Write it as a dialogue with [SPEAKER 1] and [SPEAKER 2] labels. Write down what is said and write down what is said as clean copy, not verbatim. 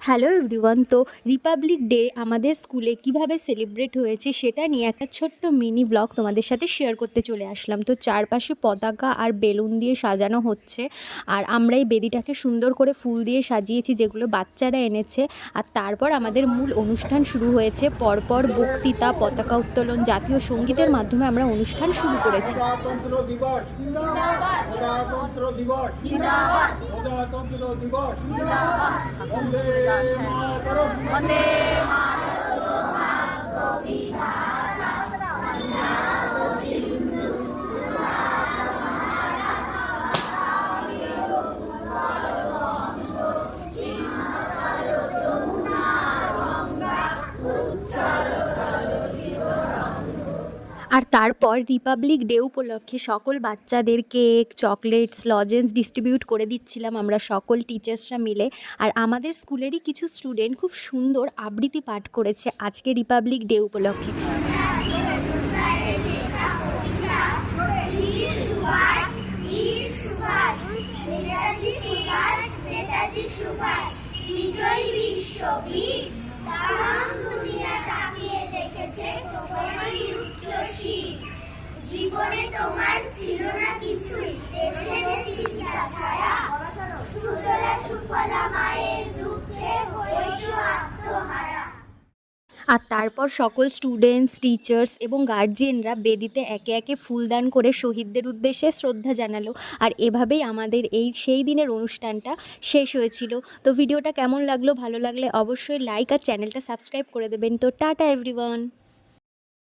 [SPEAKER 1] Hello everyone. তো Republic day আমাদের স্কুলে কিভাবে সেলিব্রেট হয়েছে সেটা নিয়ে একটা ছোট্ট মিনি ব্লগ তোমাদের সাথে শেয়ার করতে চলে আসলাম। তো চারপাশে পতাকা আর বেলুন দিয়ে সাজানো হচ্ছে, আর আমরা এই বেদিটাকে সুন্দর করে ফুল দিয়ে সাজিয়েছি যেগুলো বাচ্চারা এনেছে। আর তারপর আমাদের মূল অনুষ্ঠান শুরু হয়েছে, পরপর বক্তৃতা, পতাকা উত্তোলন, জাতীয় সঙ্গীতের মাধ্যমে আমরা অনুষ্ঠান শুরু করেছি।
[SPEAKER 2] প্রজাতন্ত্র দিবস জিন্দাবাদ, প্রজাতন্ত্র দিবস জিন্দাবাদ, প্রজাতন্ত্র দিবস জিন্দাবাদ, বন্দে মাতরম, বন্দে
[SPEAKER 1] আর তারপর রিপাবলিক ডে উপলক্ষে সকল বাচ্চাদের কেক, চকলেটস, লজেন্স ডিস্ট্রিবিউট করে দিচ্ছিলাম আমরা সকল টিচার্সরা মিলে। আর আমাদের স্কুলেরই কিছু স্টুডেন্ট খুব সুন্দর আবৃত্তি পাঠ করেছে আজকে রিপাবলিক ডে উপলক্ষে।
[SPEAKER 3] জীবনে তোমার ছিল না কিছুই, দেশের চিন্তা ছাড়া, সুজলা সুফলা মায়ের দুঃখে হয়েছো আত্মহারা।
[SPEAKER 1] আর তারপর সকল স্টুডেন্টস, টিচার্স এবং গার্জিয়ানরা বেদিতে একে একে ফুলদান করে শহীদদের উদ্দেশ্যে শ্রদ্ধা জানালো। আর এভাবেই আমাদের সেই দিনের অনুষ্ঠানটা শেষ হয়েছিল। তো ভিডিওটা কেমন লাগলো, ভালো লাগলে অবশ্যই লাইক আর চ্যানেলটা সাবস্ক্রাইব করে দেবেন। তো টাটা এভরিওয়ান।